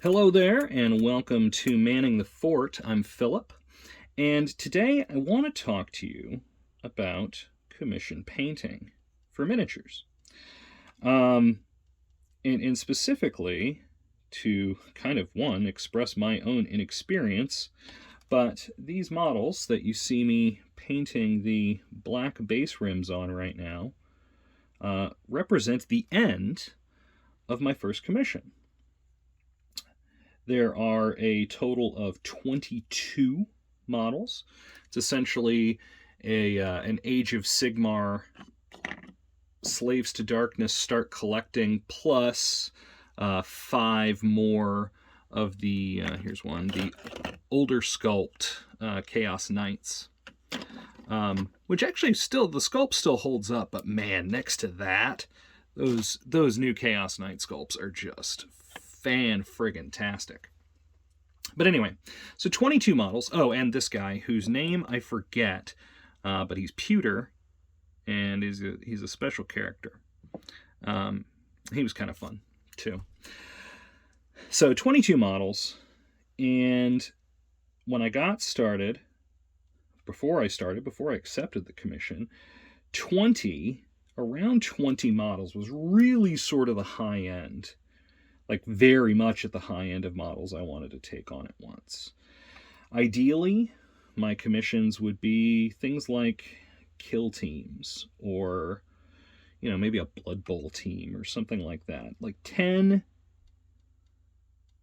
Hello there, and welcome to Manning the Fort. I'm Philip, and today I want to talk to you about commission painting for miniatures. Um, and specifically to kind of express my own inexperience, but these models that you see me painting the black base rims on right now represent the end of my first commission. There are a total of 22 models. It's essentially an Age of Sigmar Slaves to Darkness start collecting plus five more of the here's one, the older sculpt Chaos Knights, which actually still the sculpt still holds up, but man, next to that, those new Chaos Knight sculpts are just fan-friggin-tastic. But anyway, so 22 models. Oh, and this guy, whose name I forget, but he's Pewter, and he's a special character. He was kind of fun, too. So 22 models, and when I got started, before I accepted the commission, around 20 models was really sort of the high end, like very much at the high end of models I wanted to take on at once. Ideally, my commissions would be things like kill teams or, maybe a Blood Bowl team or something like that. Like 10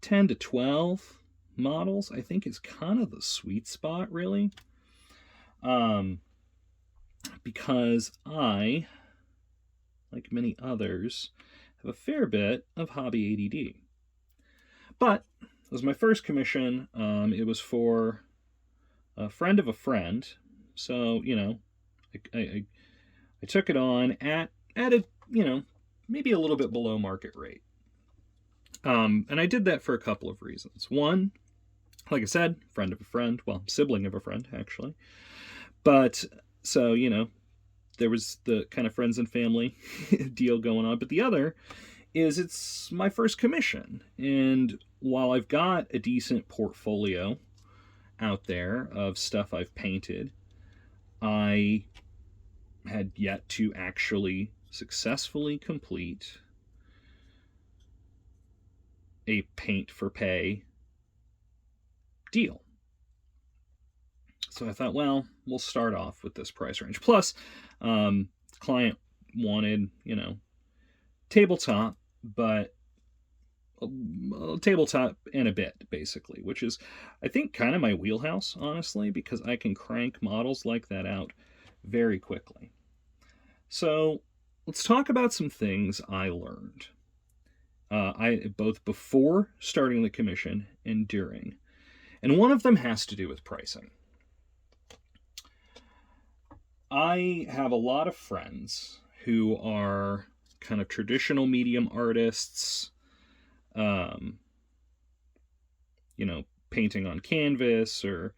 to 12 models, I think, is kind of the sweet spot, really. Because I, like many others, have a fair bit of hobby ADD. But it was my first commission. It was for a friend of a friend. So, I took it on at a, maybe a little bit below market rate. And I did that for a couple of reasons. One, like I said, friend of a friend. Well, sibling of a friend, actually. But, so, there was the kind of friends and family deal going on. But the other is it's my first commission. And while I've got a decent portfolio out there of stuff I've painted, I had yet to actually successfully complete a paint for pay deal. So I thought, well, we'll start off with this price range. Plus, client wanted, tabletop, but a tabletop and a bit, basically, which is, I think, kind of my wheelhouse, honestly, because I can crank models like that out very quickly. So let's talk about some things I learned. Both before starting the commission and during. And one of them has to do with pricing. I have a lot of friends who are kind of traditional medium artists, painting on canvas or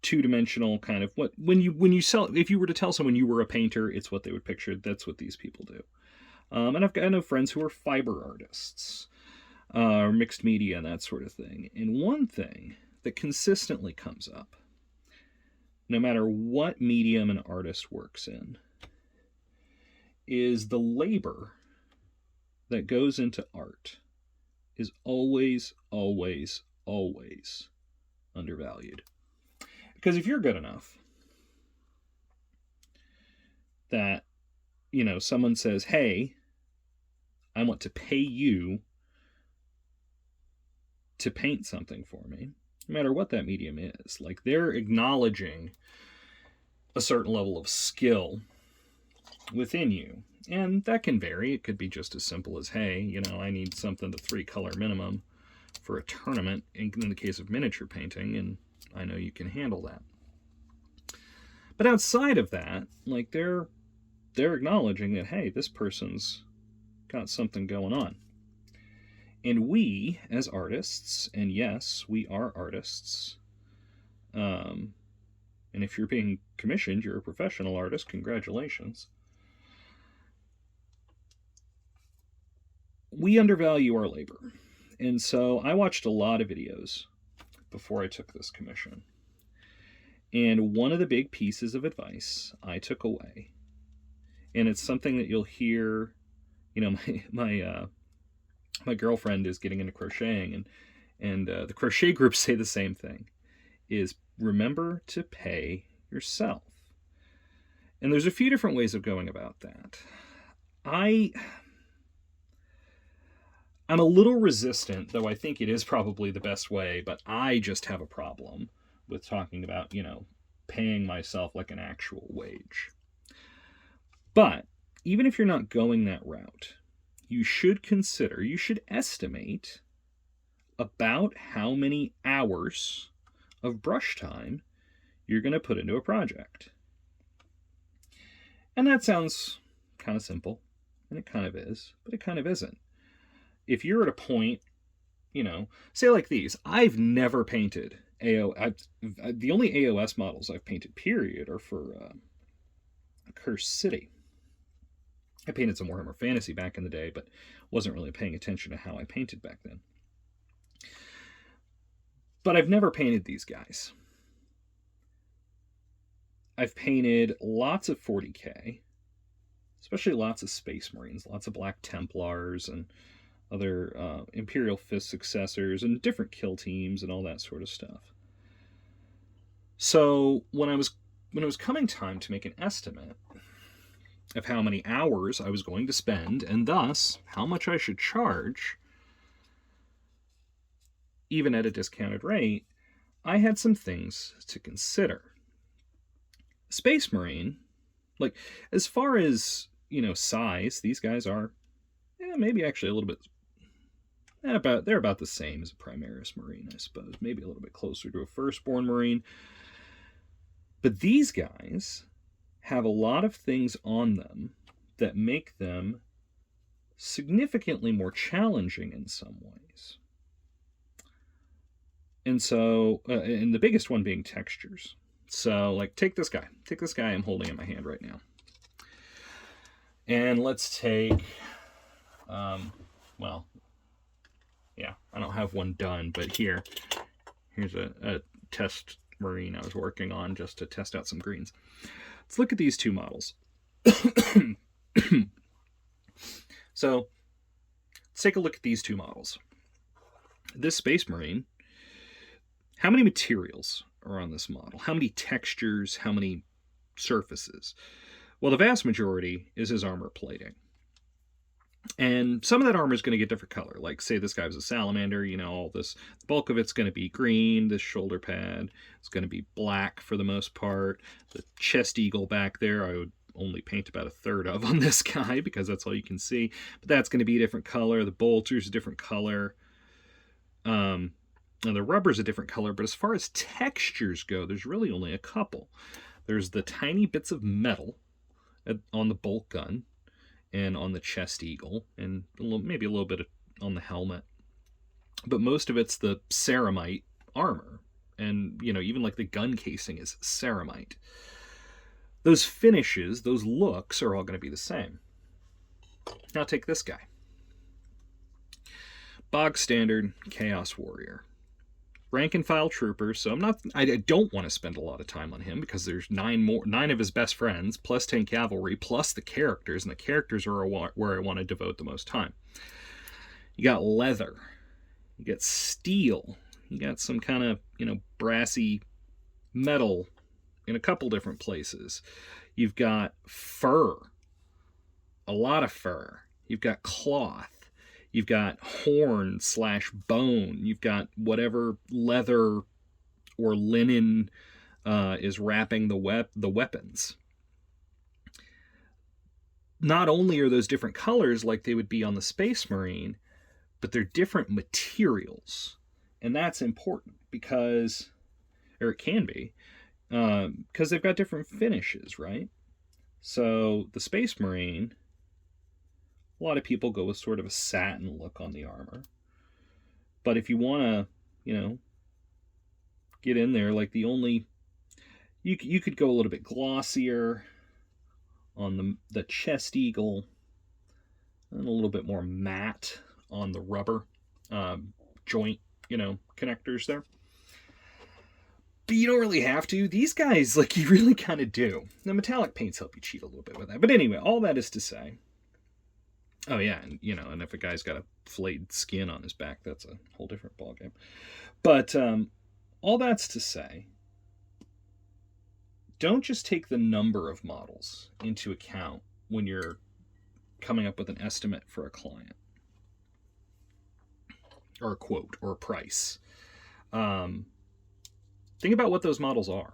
two-dimensional kind of what when you sell. If you were to tell someone you were a painter, it's what they would picture. That's what these people do. And I know friends who are fiber artists, or mixed media and that sort of thing. And one thing that consistently comes up, no matter what medium an artist works in, is the labor that goes into art is always, always, always undervalued. Because if you're good enough that, someone says, hey, I want to pay you to paint something for me, no matter what that medium is, like they're acknowledging a certain level of skill within you. And that can vary. It could be just as simple as, hey, I need something to 3-color minimum for a tournament in the case of miniature painting, and I know you can handle that. But outside of that, like they're acknowledging that, hey, this person's got something going on. And we, as artists, and yes, we are artists, and if you're being commissioned, you're a professional artist, congratulations. We undervalue our labor. And so I watched a lot of videos before I took this commission. And one of the big pieces of advice I took away, and it's something that you'll hear, my girlfriend is getting into crocheting, and the crochet groups say the same thing, is remember to pay yourself. And there's a few different ways of going about that. I'm a little resistant, though I think it is probably the best way, but I just have a problem with talking about, paying myself like an actual wage. But even if you're not going that route, you should estimate about how many hours of brush time you're going to put into a project. And that sounds kind of simple, and it kind of is, but it kind of isn't. If you're at a point, say like these, I've never painted the only AOS models I've painted, period, are for Cursed City. I painted some Warhammer Fantasy back in the day, but wasn't really paying attention to how I painted back then. But I've never painted these guys. I've painted lots of 40K, especially lots of Space Marines, lots of Black Templars and other Imperial Fist successors and different kill teams and all that sort of stuff. So when it was coming time to make an estimate of how many hours I was going to spend, and thus how much I should charge, even at a discounted rate, I had some things to consider. Space Marine, like, as far as, size, these guys are, maybe actually a little bit, they're about the same as a Primaris Marine, I suppose. Maybe a little bit closer to a Firstborn Marine. But these guys have a lot of things on them that make them significantly more challenging in some ways. And so, and the biggest one being textures. So, like, take this guy. Take this guy I'm holding in my hand right now. And let's take, I don't have one done, but here's a test Marine I was working on just to test out some greens. Let's look at these two models. So, let's take a look at these two models. This Space Marine, how many materials are on this model? How many textures? How many surfaces? Well, the vast majority is his armor plating. And some of that armor is going to get different color. Like, say this guy was a salamander, all this, the bulk of it's going to be green. This shoulder pad is going to be black for the most part. The chest eagle back there, I would only paint about a third of on this guy because that's all you can see. But that's going to be a different color. The bolter's a different color. And the rubber's a different color. But as far as textures go, there's really only a couple. There's the tiny bits of metal on the bolt gun and on the chest eagle, and maybe a little bit on the helmet. But most of it's the ceramite armor. And, even like the gun casing is ceramite. Those finishes, those looks are all going to be the same. Now take this guy. Bog standard Chaos Warrior. Rank and file trooper, so I don't want to spend a lot of time on him because there's 9 of his best friends, plus 10 cavalry, plus the characters, and the characters are where I want to devote the most time. You got leather, you got steel, you got some kind of, brassy metal in a couple different places. You've got fur, a lot of fur. You've got cloth. You've got horn/bone. You've got whatever leather or linen is wrapping the weapons. Not only are those different colors like they would be on the Space Marine, but they're different materials. And that's important because, or it can be, because they've got different finishes, right? So the Space Marine, a lot of people go with sort of a satin look on the armor. But if you want to, get in there, like you could go a little bit glossier on the chest eagle and a little bit more matte on the rubber. joint, connectors there. But you don't really have to. These guys, like, you really kind of do. The metallic paints help you cheat a little bit with that. But anyway, all that is to say, oh yeah, and and if a guy's got a flayed skin on his back, that's a whole different ballgame. But all that's to say, don't just take the number of models into account when you're coming up with an estimate for a client, or a quote, or a price. Think about what those models are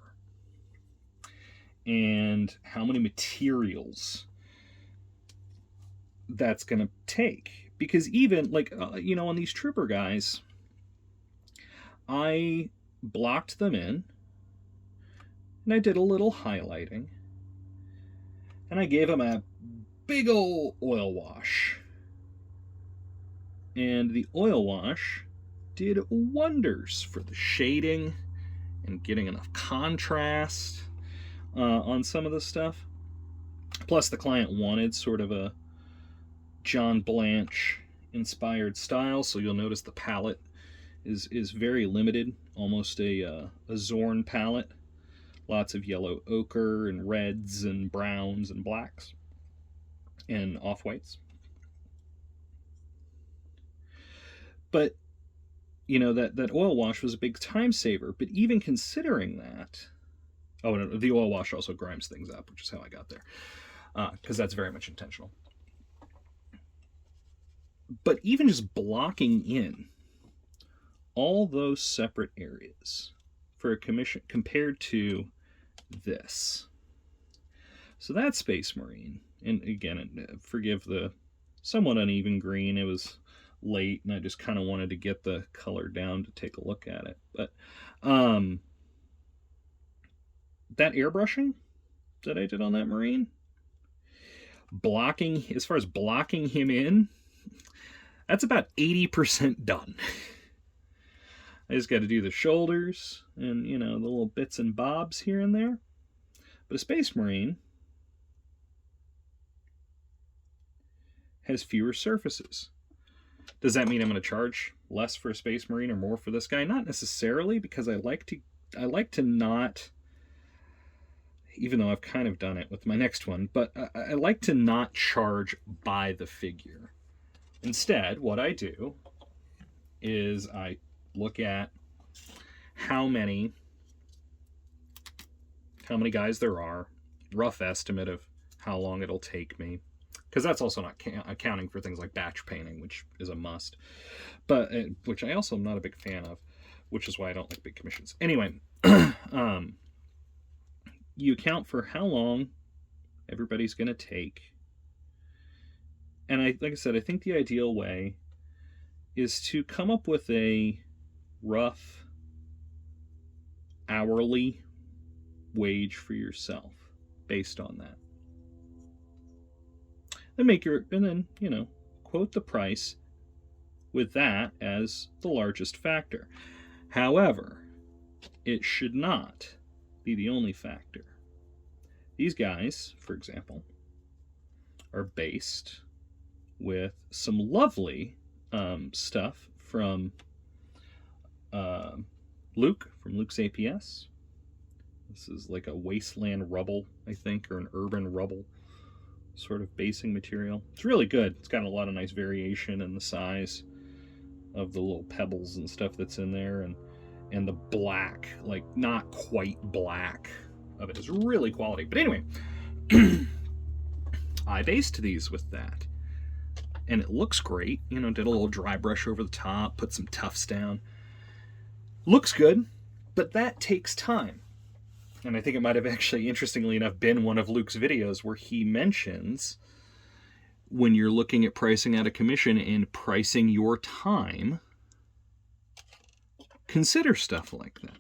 and how many materials that's going to take. Because even, like, on these trooper guys, I blocked them in, and I did a little highlighting, and I gave them a big old oil wash. And the oil wash did wonders for the shading and getting enough contrast on some of the stuff. Plus, the client wanted sort of a John Blanche inspired style, so you'll notice the palette is very limited, almost a Zorn palette. Lots of yellow ochre and reds and browns and blacks and off-whites. But that oil wash was a big time saver. But even considering that, no, the oil wash also grimes things up, which is how I got there, because that's very much intentional. But even just blocking in all those separate areas for a commission compared to this. So that's Space Marine. And again, forgive the somewhat uneven green. It was late and I just kind of wanted to get the color down to take a look at it. But that airbrushing that I did on that Marine, as far as blocking him in, that's about 80% done. I just got to do the shoulders and, the little bits and bobs here and there. But a Space Marine has fewer surfaces. Does that mean I'm going to charge less for a Space Marine or more for this guy? Not necessarily, because I like to not, even though I've kind of done it with my next one, but I like to not charge by the figure. Instead, what I do is I look at how many guys there are, rough estimate of how long it'll take me, because that's also not accounting for things like batch painting, which is a must, but which I also am not a big fan of, which is why I don't like big commissions. Anyway, you account for how long everybody's going to take. And like I said, I think the ideal way is to come up with a rough hourly wage for yourself based on that. And then quote the price with that as the largest factor. However, it should not be the only factor. These guys, for example, are based with some lovely stuff from Luke, from Luke's APS. This is like a wasteland rubble, I think, or an urban rubble sort of basing material. It's really good. It's got a lot of nice variation in the size of the little pebbles and stuff that's in there, and the black, like not quite black of it is really quality. But anyway, I based these with that. And it looks great. Did a little dry brush over the top, put some tufts down. Looks good, but that takes time. And I think it might have actually, interestingly enough, been one of Luke's videos where he mentions when you're looking at pricing out a commission and pricing your time, consider stuff like that.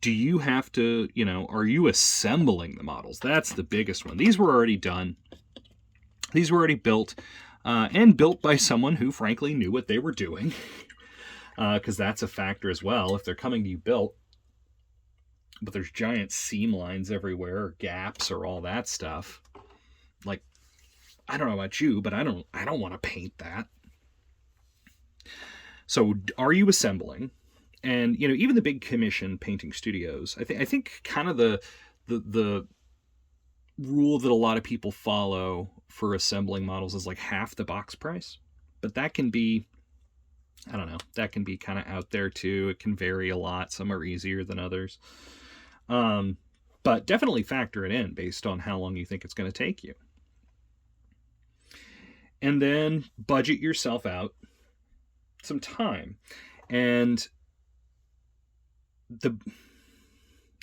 Do you have to, are you assembling the models? That's the biggest one. These were already done. These were already built, and built by someone who, frankly, knew what they were doing, because that's a factor as well. If they're coming to you built, but there's giant seam lines everywhere, or gaps, or all that stuff, like, I don't know about you, but I don't want to paint that. So are you assembling? And, you know, even the big commission painting studios, I think kind of the rule that a lot of people follow for assembling models is like half the box price. But that can be, I don't know, that can be kind of out there too. It can vary a lot. Some are easier than others. But definitely factor it in based on how long you think it's going to take you. And then budget yourself out some time. And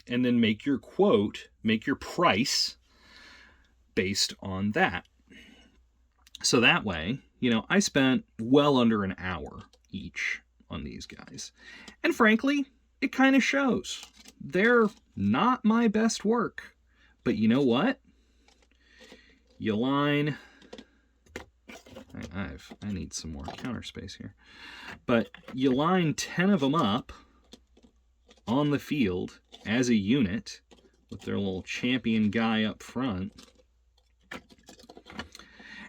then make your quote, make your price based on that. So that way, you know, I spent well under an hour each on these guys. And frankly, it kind of shows. They're not my best work. But you know what? You line... I need some more counter space here. But you line 10 of them up on the field as a unit with their little champion guy up front.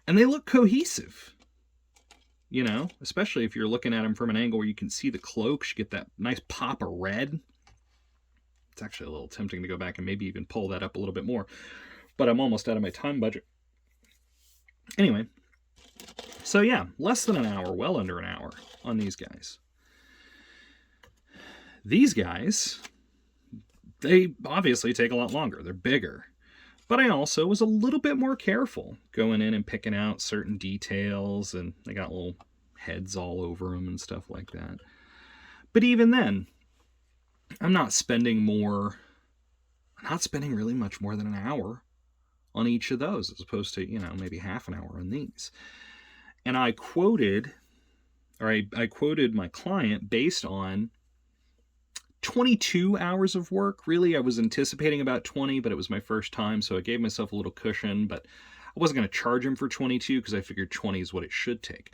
And they look cohesive. You know, especially if you're looking at them from an angle where you can see the cloaks, you get that nice pop of red. It's actually a little tempting to go back and maybe even pull that up a little bit more. But I'm almost out of my time budget. Anyway, so yeah, less than an hour, well under an hour on these guys. These guys, they obviously take a lot longer. They're bigger. But I also was a little bit more careful going in and picking out certain details, and they got little heads all over them and stuff like that. But even then, I'm not spending really much more than an hour on each of those, as opposed to, you know, maybe half an hour on these. And I quoted my client based on 22 hours of work. Really, I was anticipating about 20, but it was my first time, so I gave myself a little cushion, but I wasn't going to charge him for 22 because I figured 20 is what it should take.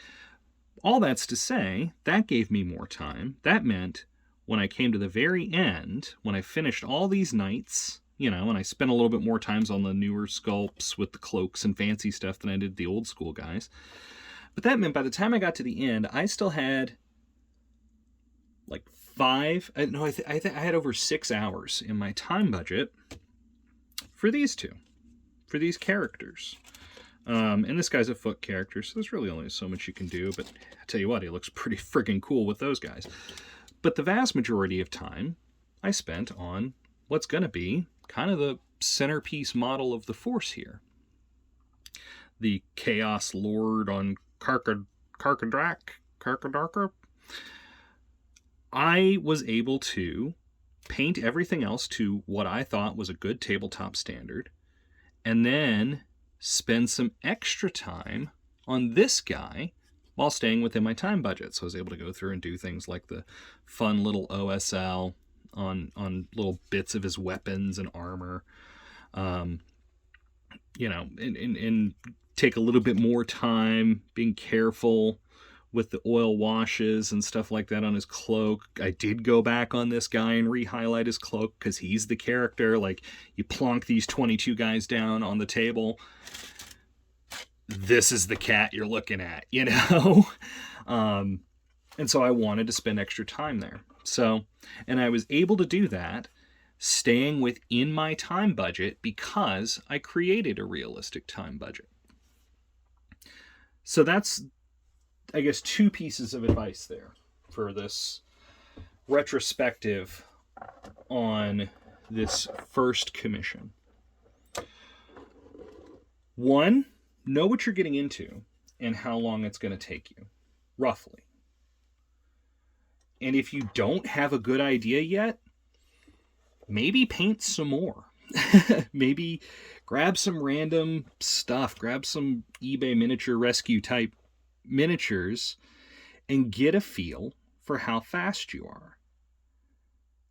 All that's to say, that gave me more time. That meant when I came to the very end, when I finished all these knights, you know, and I spent a little bit more times on the newer sculpts with the cloaks and fancy stuff than I did the old school guys. But that meant by the time I got to the end, I still had like I had over 6 hours in my time budget for these characters. And this guy's a foot character, so there's really only so much you can do, but I tell you what, he looks pretty friggin' cool with those guys. But the vast majority of time I spent on what's going to be kind of the centerpiece model of the Force here. The Chaos Lord on Karkadarka. I was able to paint everything else to what I thought was a good tabletop standard, and then spend some extra time on this guy while staying within my time budget. So I was able to go through and do things like the fun little OSL on little bits of his weapons and armor, you know, and take a little bit more time being careful with the oil washes and stuff like that on his cloak. I did go back on this guy and re-highlight his cloak because he's the character. Like, you plonk these 22 guys down on the table, this is the cat you're looking at, you know? And so I wanted to spend extra time there. So, and I was able to do that staying within my time budget because I created a realistic time budget. So that's, I guess, 2 pieces of advice there for this retrospective on this first commission. 1, know what you're getting into and how long it's going to take you, roughly. And if you don't have a good idea yet, maybe paint some more. Maybe grab some random stuff, grab some eBay miniature rescue type miniatures and get a feel for how fast you are.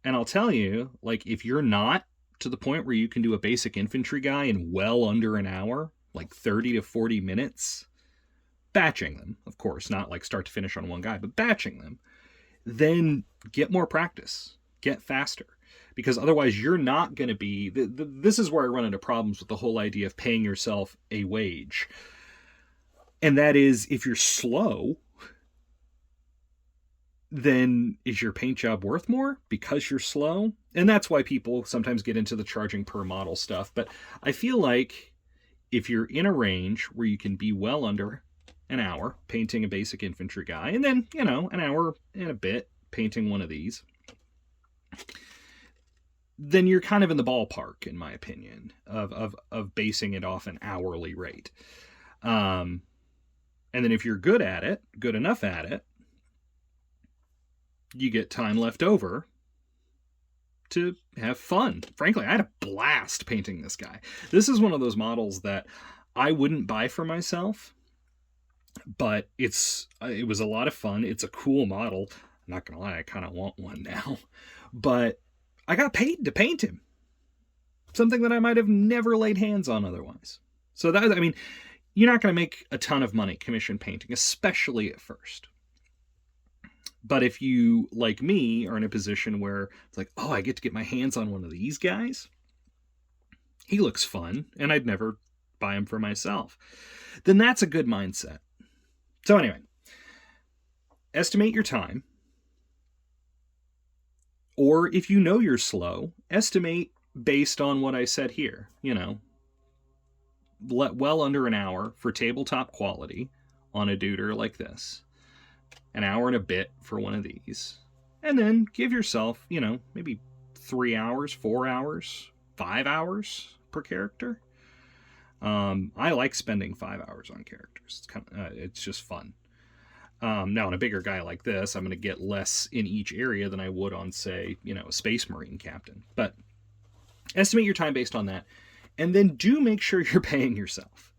And I'll tell you, like, if you're not to the point where you can do a basic infantry guy in well under an hour, like 30 to 40 minutes, batching them, of course, not like start to finish on one guy, but batching them, then get more practice, get faster. Because otherwise you're not going to be... This is where I run into problems with the whole idea of paying yourself a wage. And that is, if you're slow, then is your paint job worth more because you're slow? And that's why people sometimes get into the charging per model stuff. But I feel like if you're in a range where you can be well under an hour painting a basic infantry guy, and then, you know, an hour and a bit painting one of these, then you're kind of in the ballpark, in my opinion, of basing it off an hourly rate. And then if you're good at it, good enough at it, you get time left over to have fun. Frankly, I had a blast painting this guy. This is one of those models that I wouldn't buy for myself, but it was a lot of fun. It's a cool model. I'm not gonna lie, I kind of want one now, but I got paid to paint him. Something that I might have never laid hands on otherwise. So that, I mean, you're not going to make a ton of money commission painting, especially at first. But if you, like me, are in a position where it's like, oh, I get to get my hands on one of these guys, he looks fun, and I'd never buy him for myself, then that's a good mindset. So anyway, estimate your time. Or if you know you're slow, estimate based on what I said here. You know, well under an hour for tabletop quality on a duder like this. An hour and a bit for one of these. And then give yourself, you know, maybe 3 hours, 4 hours, 5 hours per character. I like spending 5 hours on characters. It's just fun. Now, on a bigger guy like this, I'm going to get less in each area than I would on, say, you know, a Space Marine captain. But estimate your time based on that. And then do make sure you're paying yourself.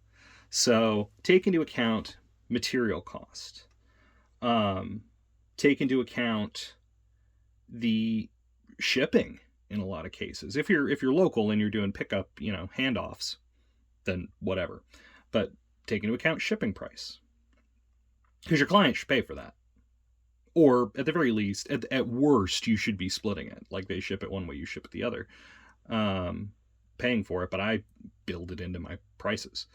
So take into account material cost. Take into account the shipping in a lot of cases. If you're local and you're doing pickup, you know, handoffs, then whatever. But take into account shipping price. Because your client should pay for that. Or at the very least, at worst, you should be splitting it. Like they ship it one way, you ship it the other. Paying for it, but I build it into my prices.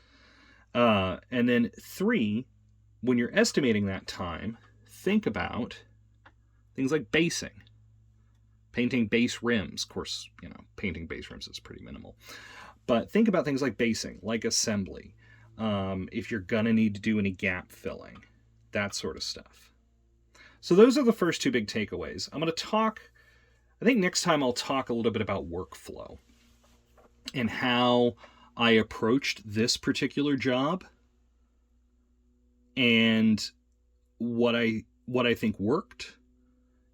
And then 3, when you're estimating that time, think about things like basing. Painting base rims. Of course, you know, painting base rims is pretty minimal. But think about things like basing, like assembly. If you're going to need to do any gap filling. That sort of stuff. So those are the first 2 big takeaways. I'm going to talk, I think next time I'll talk a little bit about workflow and how I approached this particular job and what I think worked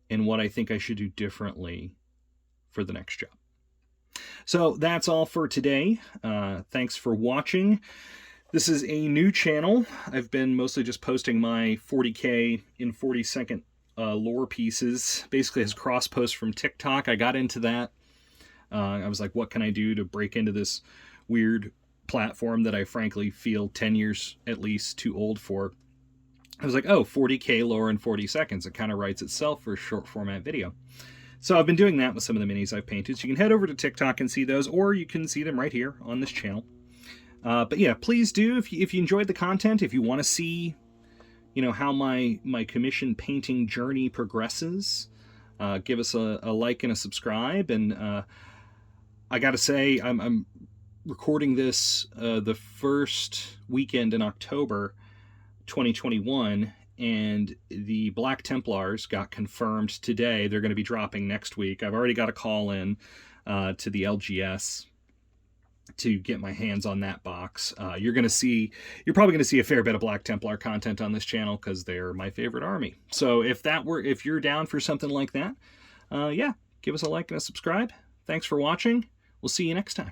and what I think I should do differently for the next job. So that's all for today. Thanks for watching. This is a new channel. I've been mostly just posting my 40K in 40-second lore pieces, basically as cross posts from TikTok. I got into that. I was like, what can I do to break into this weird platform that I frankly feel 10 years at least too old for? I was like, oh, 40K lore in 40 seconds. It kind of writes itself for a short format video. So I've been doing that with some of the minis I've painted. So you can head over to TikTok and see those, or you can see them right here on this channel. But yeah, please do, if you enjoyed the content, if you want to see, you know, how my commission painting journey progresses, give us a like and a subscribe. And I got to say, I'm recording this the first weekend in October 2021, and the Black Templars got confirmed today. They're going to be dropping next week. I've already got a call in to the LGS to get my hands on that box. You're probably going to see a fair bit of Black Templar content on this channel because they're my favorite army. So if you're down for something like that, yeah, give us a like and a subscribe. Thanks for watching. We'll see you next time.